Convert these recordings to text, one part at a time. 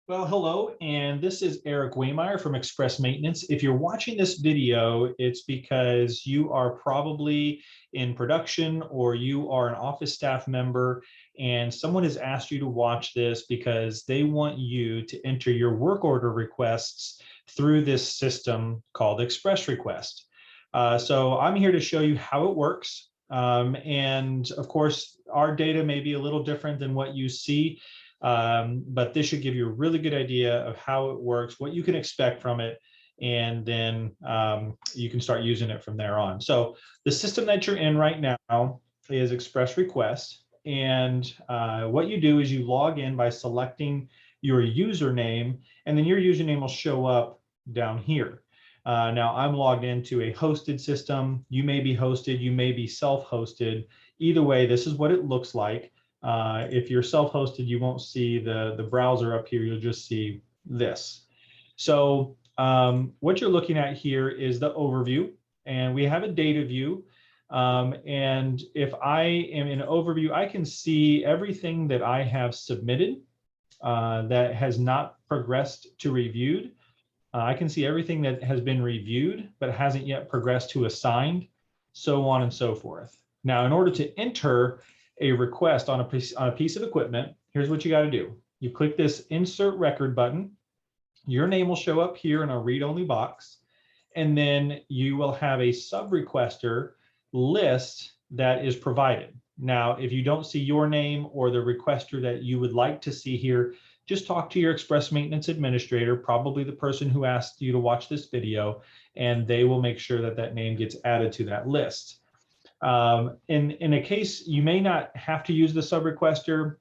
Well, hello, and this is Eric Waymeyer from Express Maintenance. If you're watching this video, it's because you are probably in production or you are an office staff member and someone has asked you to watch this because they want you to enter your work order requests through this system called Express Request. So I'm here to show you how it works. And of course, our data may be a little different than what you see. But this should give you a really good idea of how it works, what you can expect from it, and then you can start using it from there on. So the system that you're in right now is Express Request. And what you do is you log in by selecting your username, and then your username will show up down here. Now I'm logged into a hosted system. You may be hosted, you may be self-hosted. Either way, this is what it looks like. If you're self-hosted, you won't see the browser up here, you'll just see this. So what you're looking at here is the overview, and we have a data view. And if I am in overview, I can see everything that I have submitted that has not progressed to reviewed. I can see everything that has been reviewed but hasn't yet progressed to assigned, so on and so forth. Now, in order to enter a request on a piece of equipment, here's what you got to do. You click this insert record button. Your name will show up here in a read-only box, and then you will have a sub-requester list that is provided. Now, if you don't see your name or the requester that you would like to see here, just talk to your Express Maintenance administrator, probably the person who asked you to watch this video, and they will make sure that that name gets added to that list. In a case, you may not have to use the sub-requester.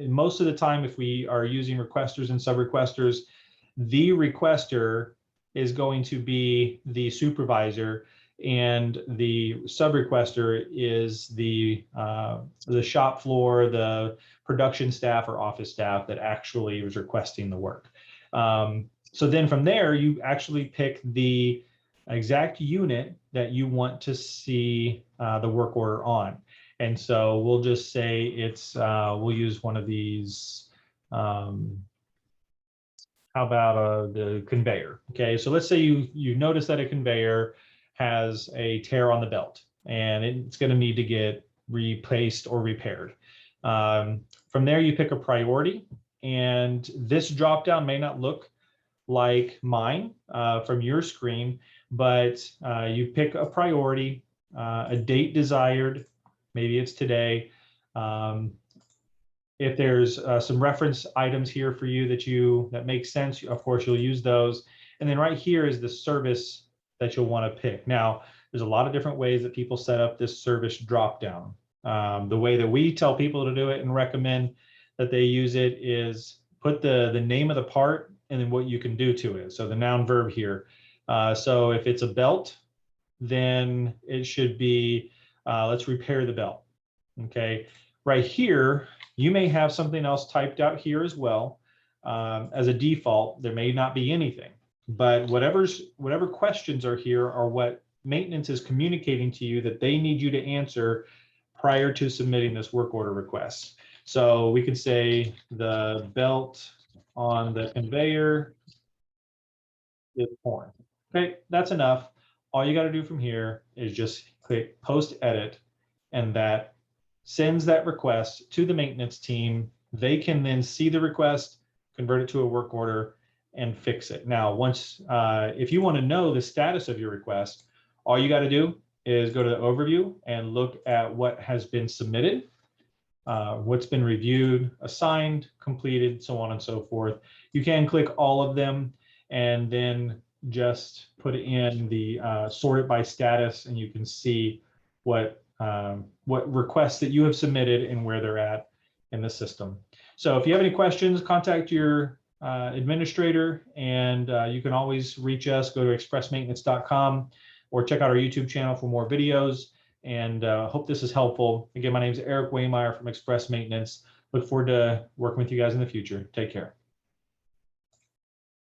Most of the time, if we are using requesters and sub-requesters, the requester is going to be the supervisor, and the sub-requester is the shop floor, the production staff or office staff that actually is requesting the work. So then from there, you actually pick the exact unit that you want to see the work order on. And so we'll just say it's, we'll use one of these, how about the conveyor? Okay, so let's say you notice that a conveyor has a tear on the belt and it's going to need to get replaced or repaired. From there, you pick a priority, and this drop down may not look like mine from your screen, but you pick a priority, a date desired, maybe it's today. If there's some reference items here for you that make sense, of course, you'll use those. And then right here is the service that you'll want to pick. Now, there's a lot of different ways that people set up this service dropdown. The way that we tell people to do it and recommend that they use it is put the name of the part and then what you can do to it. So the noun verb here. So if it's a belt, then it should be, let's repair the belt. Okay, right here, you may have something else typed out here as well. As a default, there may not be anything, but whatever questions are here are what maintenance is communicating to you that they need you to answer prior to submitting this work order request. So we could say the belt on the conveyor is torn. Okay, that's enough. All you got to do from here is just click post edit, and that sends that request to the maintenance team. They can then see the request, convert it to a work order, and fix it. Now, once, if you want to know the status of your request, all you got to do is go to the overview and look at what has been submitted, what's been reviewed, assigned, completed, so on and so forth. You can click all of them and then just put in the sort it by status, and you can see what requests that you have submitted and where they're at in the system. So if you have any questions, contact your administrator, and you can always reach us. Go to expressmaintenance.com or check out our YouTube channel for more videos. And hope this is helpful. Again, my name is Eric Waymeyer from Express Maintenance. Look forward to working with you guys in the future. Take care.